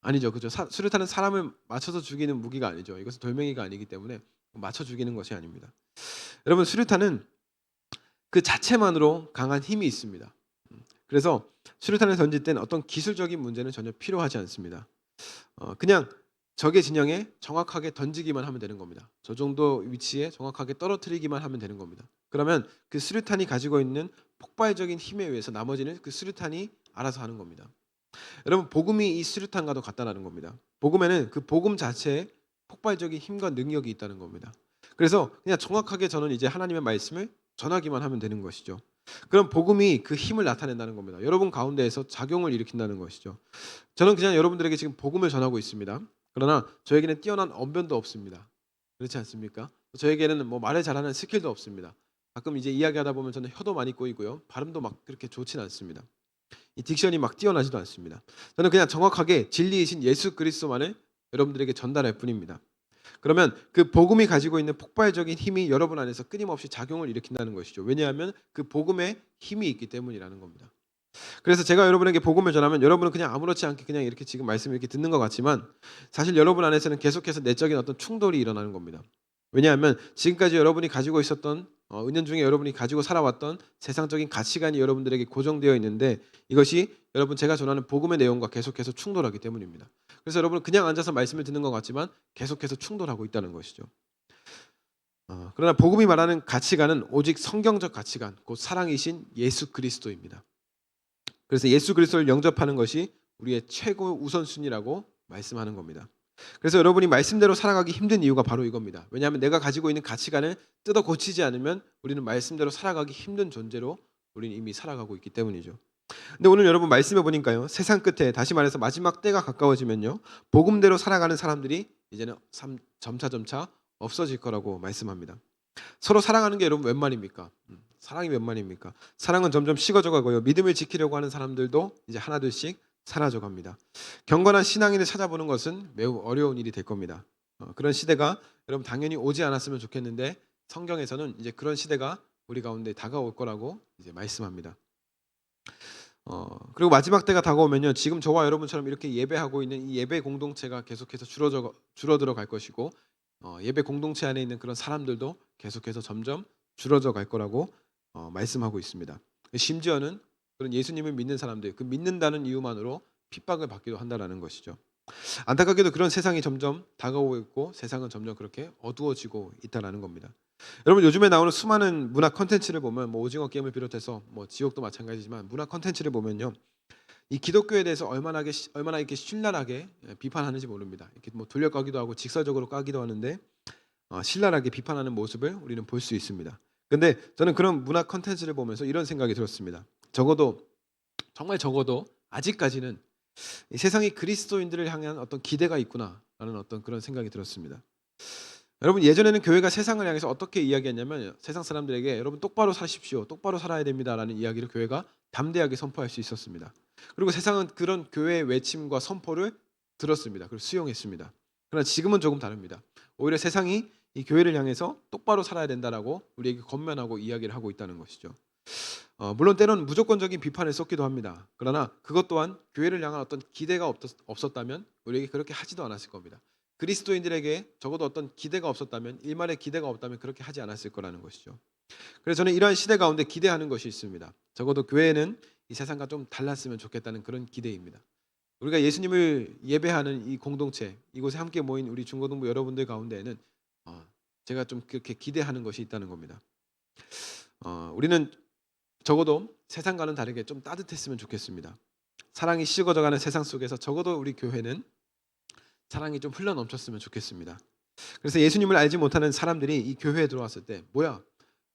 아니죠. 그렇죠? 수류탄은 사람을 맞춰서 죽이는 무기가 아니죠. 이것은 돌멩이가 아니기 때문에 맞춰 죽이는 것이 아닙니다. 여러분, 수류탄은 그 자체만으로 강한 힘이 있습니다. 그래서 수류탄을 던질 때는 어떤 기술적인 문제는 전혀 필요하지 않습니다. 그냥 적의 진영에 정확하게 던지기만 하면 되는 겁니다. 저 정도 위치에 정확하게 떨어뜨리기만 하면 되는 겁니다. 그러면 그 수류탄이 가지고 있는 폭발적인 힘에 의해서 나머지는 그 수류탄이 알아서 하는 겁니다. 여러분, 복음이 이 수류탄과도 같다는 겁니다. 복음에는 그 복음 자체에 폭발적인 힘과 능력이 있다는 겁니다. 그래서 그냥 정확하게 저는 이제 하나님의 말씀을 전하기만 하면 되는 것이죠. 그럼 복음이 그 힘을 나타낸다는 겁니다. 여러분 가운데에서 작용을 일으킨다는 것이죠. 저는 그냥 여러분들에게 지금 복음을 전하고 있습니다. 그러나 저에게는 뛰어난 언변도 없습니다. 그렇지 않습니까? 저에게는 뭐 말을 잘하는 스킬도 없습니다. 가끔 이제 이야기하다 보면 저는 혀도 많이 꼬이고요. 발음도 막 그렇게 좋지는 않습니다. 이 딕션이 막 뛰어나지도 않습니다. 저는 그냥 정확하게 진리이신 예수 그리스도만을 여러분들에게 전달할 뿐입니다. 그러면 그 복음이 가지고 있는 폭발적인 힘이 여러분 안에서 끊임없이 작용을 일으킨다는 것이죠. 왜냐하면 그 복음에 힘이 있기 때문이라는 겁니다. 그래서 제가 여러분에게 복음을 전하면 여러분은 그냥 아무렇지 않게 그냥 이렇게 지금 말씀을 이렇게 듣는 것 같지만 사실 여러분 안에서는 계속해서 내적인 어떤 충돌이 일어나는 겁니다. 왜냐하면 지금까지 여러분이 가지고 있었던 은연중에 여러분이 가지고 살아왔던 세상적인 가치관이 여러분들에게 고정되어 있는데 이것이 여러분 제가 전하는 복음의 내용과 계속해서 충돌하기 때문입니다. 그래서 여러분은 그냥 앉아서 말씀을 듣는 것 같지만 계속해서 충돌하고 있다는 것이죠. 그러나 복음이 말하는 가치관은 오직 성경적 가치관, 곧 사랑이신 예수 그리스도입니다. 그래서 예수 그리스도를 영접하는 것이 우리의 최고 우선순위라고 말씀하는 겁니다. 그래서 여러분이 말씀대로 살아가기 힘든 이유가 바로 이겁니다. 왜냐하면 내가 가지고 있는 가치관을 뜯어 고치지 않으면 우리는 말씀대로 살아가기 힘든 존재로 우리는 이미 살아가고 있기 때문이죠. 근데 오늘 여러분 말씀해 보니까요, 세상 끝에 다시 말해서 마지막 때가 가까워지면요, 복음대로 살아가는 사람들이 이제는 점차 없어질 거라고 말씀합니다. 서로 사랑하는 게 여러분 웬 말입니까? 사랑이 웬 말입니까? 사랑은 점점 식어져 가고요, 믿음을 지키려고 하는 사람들도 이제 하나둘씩 사라져 갑니다. 경건한 신앙인을 찾아보는 것은 매우 어려운 일이 될 겁니다. 그런 시대가 여러분 당연히 오지 않았으면 좋겠는데 성경에서는 이제 그런 시대가 우리 가운데 다가올 거라고 이제 말씀합니다. 그리고 마지막 때가 다가오면요, 지금 저와 여러분처럼 이렇게 예배하고 있는 이 예배 공동체가 계속해서 줄어들어 갈 것이고 예배 공동체 안에 있는 그런 사람들도 계속해서 점점 줄어져 갈 거라고 말씀하고 있습니다. 심지어는 그런 예수님을 믿는 사람들, 그 믿는다는 이유만으로 핍박을 받기도 한다라는 것이죠. 안타깝게도 그런 세상이 점점 다가오고 있고 세상은 점점 그렇게 어두워지고 있다라는 겁니다. 여러분, 요즘에 나오는 수많은 문화 콘텐츠를 보면 오징어 게임을 비롯해서 지옥도 마찬가지지만 문화 콘텐츠를 보면요, 이 기독교에 대해서 얼마나 이렇게 신랄하게 비판하는지 모릅니다. 이렇게 뭐 돌려까기도 하고 직설적으로 까기도 하는데 신랄하게 비판하는 모습을 우리는 볼 수 있습니다. 근데 저는 그런 문화 컨텐츠를 보면서 이런 생각이 들었습니다. 정말 적어도 아직까지는 이 세상이 그리스도인들을 향한 어떤 기대가 있구나라는 어떤 그런 생각이 들었습니다. 여러분, 예전에는 교회가 세상을 향해서 어떻게 이야기했냐면 세상 사람들에게 여러분 똑바로 사십시오, 똑바로 살아야 됩니다라는 이야기를 교회가 담대하게 선포할 수 있었습니다. 그리고 세상은 그런 교회의 외침과 선포를 들었습니다. 그리고 수용했습니다. 그러나 지금은 조금 다릅니다. 오히려 세상이 이 교회를 향해서 똑바로 살아야 된다라고 우리에게 권면하고 이야기를 하고 있다는 것이죠. 물론 때로는 무조건적인 비판을 쏟기도 합니다. 그러나 그것 또한 교회를 향한 어떤 기대가 없었다면 우리에게 그렇게 하지도 않았을 겁니다. 그리스도인들에게 적어도 어떤 기대가 없었다면, 일말의 기대가 없다면 그렇게 하지 않았을 거라는 것이죠. 그래서 저는 이러한 시대 가운데 기대하는 것이 있습니다. 적어도 교회는 이 세상과 좀 달랐으면 좋겠다는 그런 기대입니다. 우리가 예수님을 예배하는 이 공동체, 이곳에 함께 모인 우리 중고등부 여러분들 가운데에는 제가 좀 그렇게 기대하는 것이 있다는 겁니다. 우리는 적어도 세상과는 다르게 좀 따뜻했으면 좋겠습니다. 사랑이 식어져가는 세상 속에서 적어도 우리 교회는 사랑이 좀 흘러넘쳤으면 좋겠습니다. 그래서 예수님을 알지 못하는 사람들이 이 교회에 들어왔을 때 뭐야?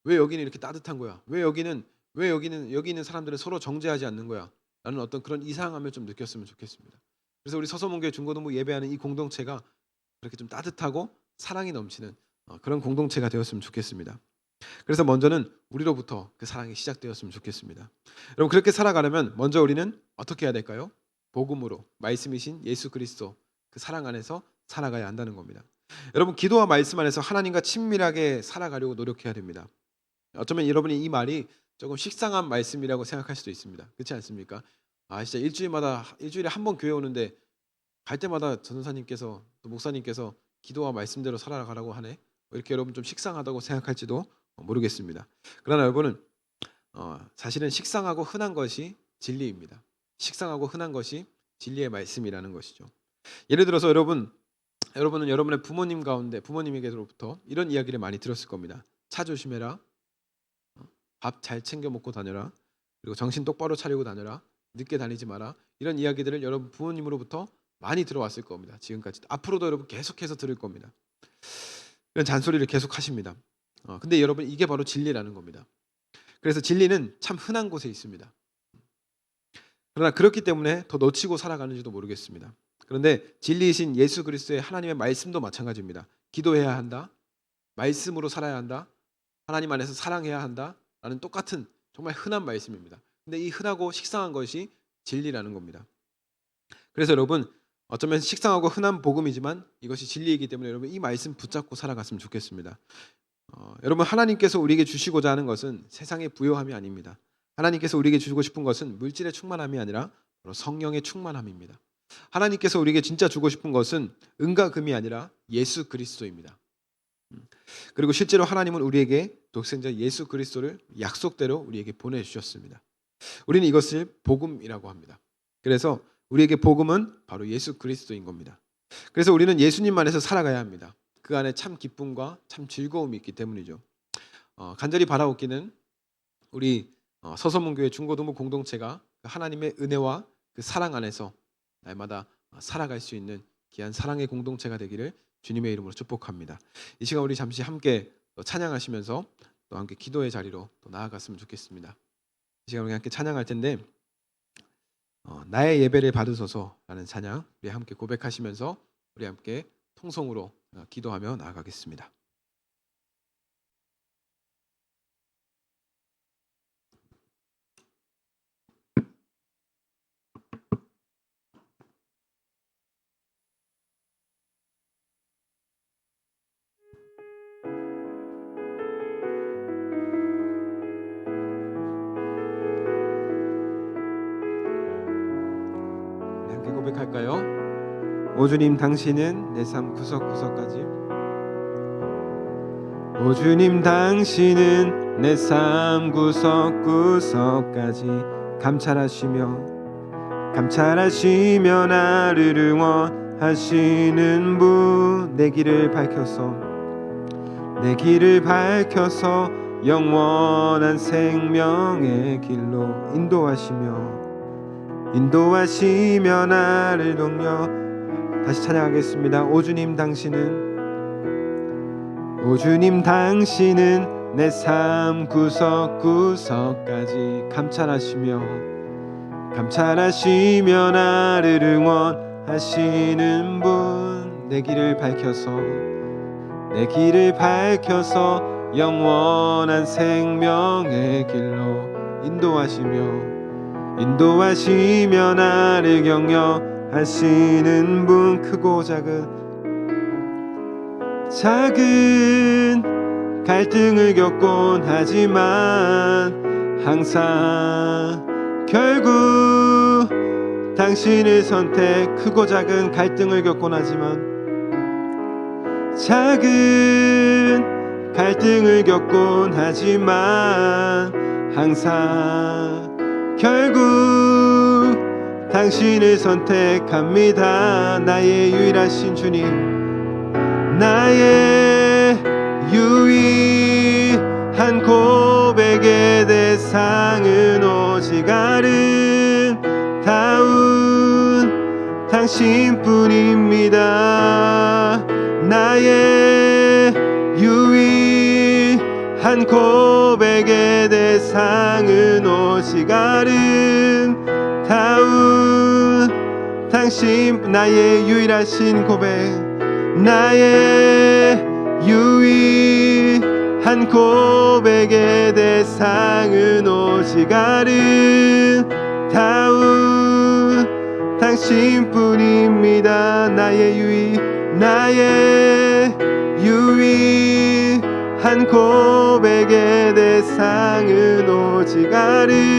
왜 여기는 이렇게 따뜻한 거야? 왜 여기 있는 사람들은 서로 정죄하지 않는 거야? 라는 어떤 그런 이상함을 좀 느꼈으면 좋겠습니다. 그래서 우리 서서문교회 중고등부 예배하는 이 공동체가 그렇게 좀 따뜻하고 사랑이 넘치는 그런 공동체가 되었으면 좋겠습니다. 그래서 먼저는 우리로부터 그 사랑이 시작되었으면 좋겠습니다. 여러분, 그렇게 살아가려면 먼저 우리는 어떻게 해야 될까요? 복음으로, 말씀이신 예수 그리스도 그 사랑 안에서 살아가야 한다는 겁니다. 여러분, 기도와 말씀 안에서 하나님과 친밀하게 살아가려고 노력해야 됩니다. 어쩌면 여러분이 이 말이 조금 식상한 말씀이라고 생각할 수도 있습니다. 그렇지 않습니까? 진짜 일주일에 한 번 교회 오는데 갈 때마다 전도사님께서 또 목사님께서 기도와 말씀대로 살아가라고 하네. 이렇게 여러분 좀 식상하다고 생각할지도 모르겠습니다. 그러나 여러분은 사실은 식상하고 흔한 것이 진리입니다. 식상하고 흔한 것이 진리의 말씀이라는 것이죠. 예를 들어서 여러분은 여러분의 부모님에게로부터 이런 이야기를 많이 들었을 겁니다. 차 조심해라, 밥 잘 챙겨 먹고 다녀라, 그리고 정신 똑바로 차리고 다녀라, 늦게 다니지 마라, 이런 이야기들을 여러분 부모님으로부터 많이 들어왔을 겁니다. 지금까지 앞으로도 여러분 계속해서 들을 겁니다. 이런 잔소리를 계속 하십니다. 근데 여러분, 이게 바로 진리라는 겁니다. 그래서 진리는 참 흔한 곳에 있습니다. 그러나 그렇기 때문에 더 놓치고 살아가는지도 모르겠습니다. 그런데 진리이신 예수 그리스도의 하나님의 말씀도 마찬가지입니다. 기도해야 한다, 말씀으로 살아야 한다, 하나님 안에서 사랑해야 한다 라는 똑같은 정말 흔한 말씀입니다. 근데 이 흔하고 식상한 것이 진리라는 겁니다. 그래서 여러분, 어쩌면 식상하고 흔한 복음이지만 이것이 진리이기 때문에 여러분 이 말씀 붙잡고 살아갔으면 좋겠습니다. 여러분, 하나님께서 우리에게 주시고자 하는 것은 세상의 부요함이 아닙니다. 하나님께서 우리에게 주고 싶은 것은 물질의 충만함이 아니라 바로 성령의 충만함입니다. 하나님께서 우리에게 진짜 주고 싶은 것은 은과 금이 아니라 예수 그리스도입니다. 그리고 실제로 하나님은 우리에게 독생자 예수 그리스도를 약속대로 우리에게 보내주셨습니다. 우리는 이것을 복음이라고 합니다. 그래서 우리에게 복음은 바로 예수 그리스도인 겁니다. 그래서 우리는 예수님 안에서 살아가야 합니다. 그 안에 참 기쁨과 참 즐거움이 있기 때문이죠. 간절히 바라옵기는 우리 서서문교회 중고등부 공동체가 하나님의 은혜와 그 사랑 안에서 날마다 살아갈 수 있는 귀한 사랑의 공동체가 되기를 주님의 이름으로 축복합니다. 이 시간 우리 잠시 함께 찬양하시면서 또 함께 기도의 자리로 또 나아갔으면 좋겠습니다. 이 시간 우리 함께 찬양할 텐데 나의 예배를 받으소서라는 찬양 우리 함께 고백하시면서 우리 함께 통성으로 기도하며 나아가겠습니다. 함께 고백할까요? 오 주님, 당신은 내 삶 구석구석까지, 오 주님, 당신은 내 삶 구석구석까지 감찰하시며 나를 응원하시는 분, 내 길을 밝혀서 영원한 생명의 길로 인도하시며 인도하시며 나를 동려. 다시 찬양하겠습니다. 오 주님 당신은 내 삶 구석구석까지 감찰하시며 나를 응원하시는 분. 내 길을 밝혀서 영원한 생명의 길로 인도하시며 나를 격려하시는 분. 크고 작은 갈등을 겪곤 하지만 항상 결국 당신을 선택. 크고 작은 갈등을 겪곤 하지만 작은 갈등을 겪곤 하지만 항상 결국 당신을 선택합니다. 나의 유일하신 주님, 나의 유일한 고백의 대상은 오직 아름다운 당신뿐입니다. 나의 유일한 고백의 대상은 오직 아름다운 당신. 나의 유일하신 고백, 나의 유일한 고백의 대상은 오직 아름다운 당신뿐입니다. 나의 유일한 고백의 대상은 오직 아름다운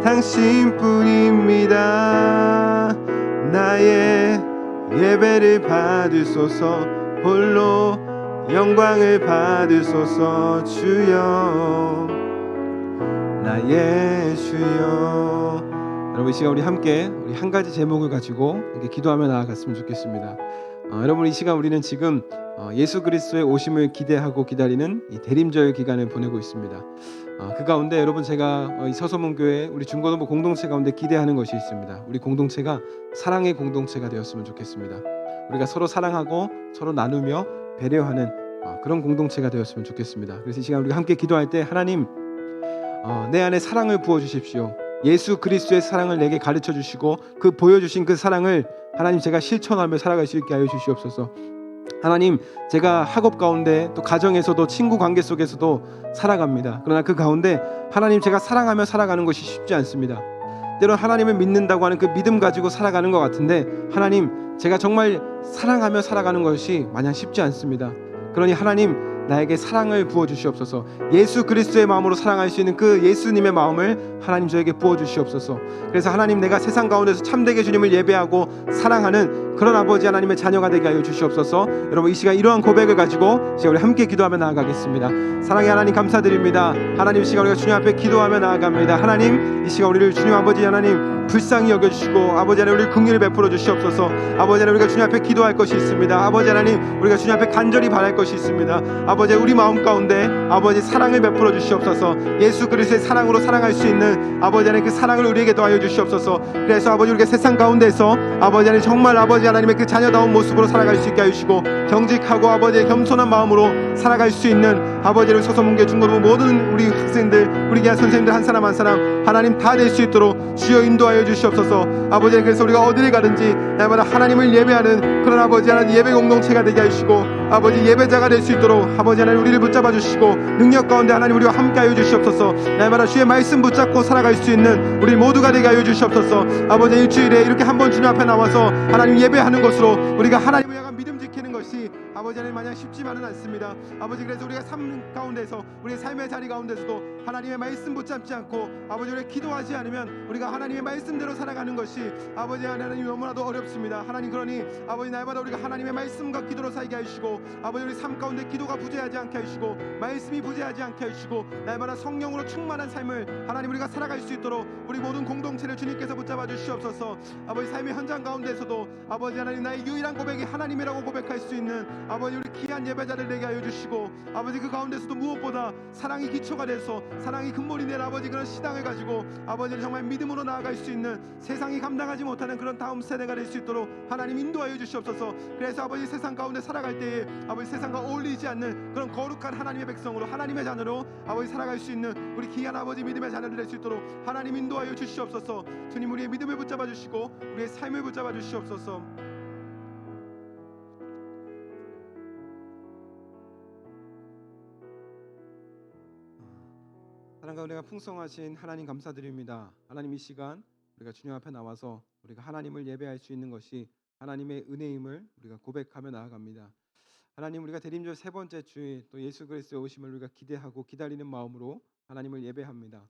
당신뿐입니다. 나의 예배를 받으소서, 홀로 영광을 받으소서. 주여, 나의 주여. 여러분, 이 시간 우리 함께 한 가지 제목을 가지고 이렇게 기도하며 나아갔으면 좋겠습니다. 여러분, 이 시간 우리는 지금 예수 그리스도의 오심을 기대하고 기다리는 이 대림절 기간을 보내고 있습니다. 그 가운데 여러분, 제가 이 서소문교회 우리 중고등부 공동체 가운데 기대하는 것이 있습니다. 우리 공동체가 사랑의 공동체가 되었으면 좋겠습니다. 우리가 서로 사랑하고 서로 나누며 배려하는 그런 공동체가 되었으면 좋겠습니다. 그래서 이 시간 우리가 함께 기도할 때, 하나님, 내 안에 사랑을 부어주십시오. 예수 그리스도의 사랑을 내게 가르쳐 주시고 그 보여주신 그 사랑을 하나님, 제가 실천하며 살아갈 수 있게 하여 주시옵소서. 하나님, 제가 학업 가운데 또 가정에서도 친구 관계 속에서도 살아갑니다. 그러나 그 가운데 하나님, 제가 사랑하며 살아가는 것이 쉽지 않습니다. 때론 하나님을 믿는다고 하는 그 믿음 가지고 살아가는 것 같은데, 하나님, 제가 정말 사랑하며 살아가는 것이 마냥 쉽지 않습니다. 그러니 하나님, 나에게 사랑을 부어주시옵소서. 예수 그리스도의 마음으로 사랑할 수 있는 그 예수님의 마음을 하나님 저에게 부어주시옵소서. 그래서 하나님, 내가 세상 가운데서 참되게 주님을 예배하고 사랑하는 그런 아버지 하나님의 자녀가 되게 하여 주시옵소서. 여러분, 이 시간 이러한 고백을 가지고 이제 우리 함께 기도하며 나아가겠습니다. 사랑의 하나님, 감사드립니다. 하나님, 이 시간 우리가 주님 앞에 기도하며 나아갑니다. 하나님, 이 시간 우리를 주님 아버지 하나님 불쌍히 여겨주시고 아버지 하나님, 우리 긍휼을 베풀어 주시옵소서. 아버지 하나님, 우리가 주님 앞에 기도할 것이 있습니다. 아버지 하나님, 우리가 주님 앞에 간절히 바랄 것이 있습니다. 아버지, 우리 마음 가운데 아버지 사랑을 베풀어 주시옵소서. 예수 그리스도의 사랑으로 사랑할 수 있는 아버지 하나님, 그 사랑을 우리에게 더하여 주시옵소서. 그래서 아버지, 우리가 세상 가운데서 아버지 하나님, 정말 아버지 하나님의 그 자녀다운 모습으로 살아갈 수 있게 하시고 정직하고 아버지의 겸손한 마음으로 살아갈 수 있는 아버지를 서서문교 중고등부 모든 우리 학생들, 우리 기한 선생님들 한 사람 한 사람 하나님 다 될 수 있도록 주여 인도하여 주시옵소서. 아버지, 그래서 우리가 어디를 가든지 날마다 하나님을 예배하는 그런 아버지 하나님 예배 공동체가 되게 하시고 아버지 예배자가 될 수 있도록 아버지 하나님 우리를 붙잡아 주시고 능력 가운데 하나님 우리와 함께 하여 주시옵소서. 날마다 주의 말씀 붙잡고 살아갈 수 있는 우리 모두가 되게 하여 주시옵소서. 아버지, 일주일에 이렇게 한 번 주님 앞에 나와서 하나님 예배하는 것으로 우리가 하나님을 향한 믿음 지키는 것이 아버지 하나님 마냥 쉽지만은 않습니다. 아버지, 그래서 우리가 삶 가운데서 우리의 삶의 자리 가운데서도 하나님의 말씀 붙잡지 않고 아버지, 우리가 기도하지 않으면 우리가 하나님의 말씀대로 살아가는 것이 아버지 하나님 너무나도 어렵습니다. 하나님, 그러니 아버지, 날마다 우리가 하나님의 말씀과 기도로 살게 하시고 아버지, 우리 삶 가운데 기도가 부재하지 않게 하시고 말씀이 부재하지 않게 하시고 날마다 성령으로 충만한 삶을 하나님 우리가 살아갈 수 있도록 우리 모든 공동체를 주님께서 붙잡아 주시옵소서. 아버지, 삶의 현장 가운데서도 아버지 하나님, 나의 유일한 고백이 하나님이라고 고백할 수 있는 아버지, 우리 귀한 예배자를 내게 하여 주시고 아버지, 그 가운데서도 무엇보다 사랑이 기초가 돼서 사랑이 근본이 된 아버지 그런 신앙을 가지고 아버지를 정말 믿음으로 나아갈 수 있는 세상이 감당하지 못하는 그런 다음 세대가 될 수 있도록 하나님 인도하여 주시옵소서. 그래서 아버지 세상 가운데 살아갈 때에 아버지 세상과 어울리지 않는 그런 거룩한 하나님의 백성으로 하나님의 자녀로 아버지 살아갈 수 있는 우리 귀한 아버지 믿음의 자녀들 될 수 있도록 하나님 인도하여 주시옵소서. 주님 우리의 믿음을 붙잡아 주시고 우리의 삶을 붙잡아 주시옵소서. 사랑과 은혜가 풍성하신 하나님 감사드립니다. 하나님 이 시간 우리가 주님 앞에 나와서 우리가 하나님을 예배할 수 있는 것이 하나님의 은혜임을 우리가 고백하며 나아갑니다. 하나님 우리가 대림절 세 번째 주일 또 예수 그리스도의 오심을 우리가 기대하고 기다리는 마음으로 하나님을 예배합니다.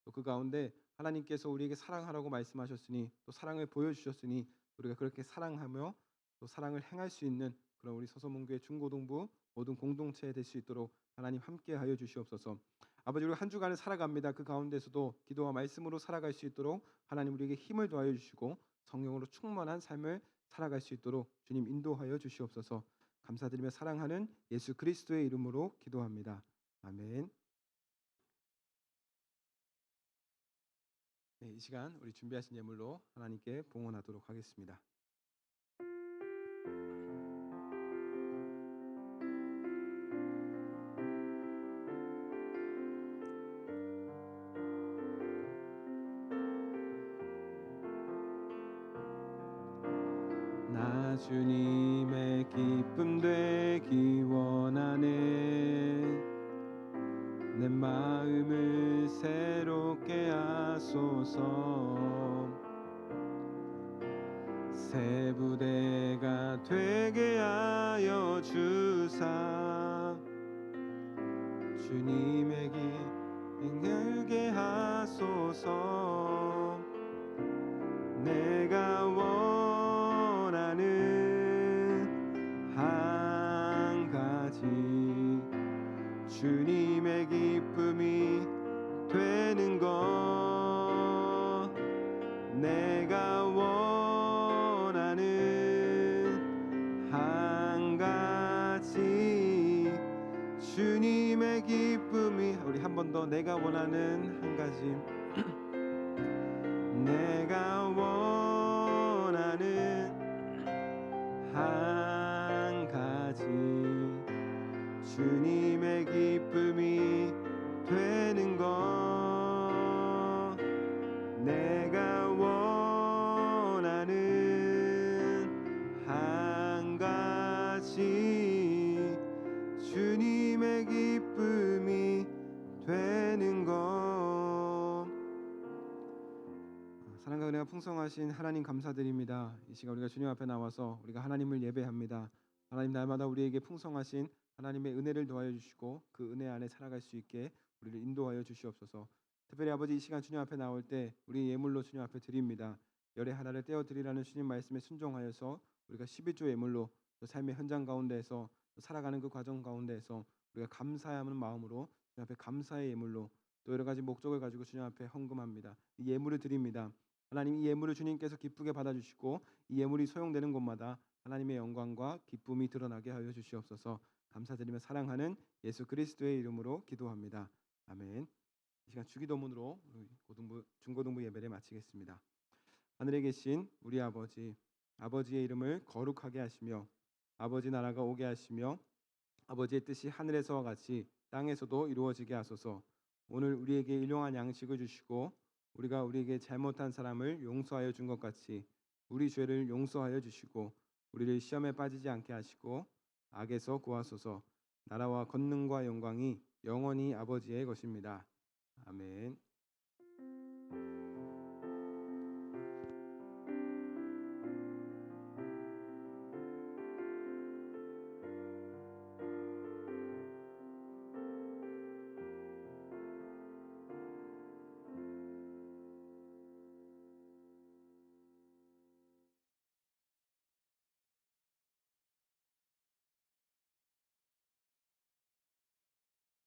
또 그 가운데 하나님께서 우리에게 사랑하라고 말씀하셨으니 또 사랑을 보여주셨으니 우리가 그렇게 사랑하며 또 사랑을 행할 수 있는 그런 우리 서서문교회 중고등부 모든 공동체 될 수 있도록 하나님 함께하여 주시옵소서. 아버지 우리가 한 주간을 살아갑니다. 그 가운데서도 기도와 말씀으로 살아갈 수 있도록 하나님 우리에게 힘을 더하여 주시고 성령으로 충만한 삶을 살아갈 수 있도록 주님 인도하여 주시옵소서. 감사드리며 사랑하는 예수 그리스도의 이름으로 기도합니다. 아멘. 네, 이 시간 우리 준비하신 예물로 하나님께 봉헌하도록 하겠습니다. 나 주님의 기쁨 되기 원하네. 내 마음을 새롭게 하소서. 새 부대가 되게 하여 주사 주님의 길 열게 하소서. 내가 원하는 한 가지 주님의 기쁨이 되는 것. 내가 원하는 한 가지 주님의 기쁨이 우리 한 번 더 내가 원하는 한 가지 내가 원하는 한 가지 주님의 기쁨이 되는 것. 내가 원하는 한 가지 주님의 기쁨이 되는 것. 사랑과 은혜가 풍성하신 하나님 감사드립니다. 이 시간 우리가 주님 앞에 나와서 우리가 하나님을 예배합니다. 하나님 날마다 우리에게 풍성하신 하나님의 은혜를 더하여 주시고 그 은혜 안에 살아갈 수 있게 우리를 인도하여 주시옵소서. 특별히 아버지 이 시간 주님 앞에 나올 때 우리 예물로 주님 앞에 드립니다. 열의 하나를 떼어 드리라는 주님 말씀에 순종하여서 우리가 11조 예물로 또 삶의 현장 가운데에서 또 살아가는 그 과정 가운데에서 우리가 감사하는 마음으로 주님 앞에 감사의 예물로 또 여러 가지 목적을 가지고 주님 앞에 헌금합니다. 이 예물을 드립니다. 하나님 이 예물을 주님께서 기쁘게 받아주시고 이 예물이 소용되는 곳마다 하나님의 영광과 기쁨이 드러나게 하여 주시옵소서. 감사드리며 사랑하는 예수 그리스도의 이름으로 기도합니다. 아멘. 이 시간 주기도문으로 중고등부 예배를 마치겠습니다. 하늘에 계신 우리 아버지, 아버지의 이름을 거룩하게 하시며 아버지 나라가 오게 하시며 아버지의 뜻이 하늘에서와 같이 땅에서도 이루어지게 하소서. 오늘 우리에게 일용할 양식을 주시고 우리가 우리에게 잘못한 사람을 용서하여 준 것 같이 우리 죄를 용서하여 주시고 우리를 시험에 빠지지 않게 하시고 악에서 구하소서. 나라와 권능과 영광이 영원히 아버지의 것입니다. 아멘.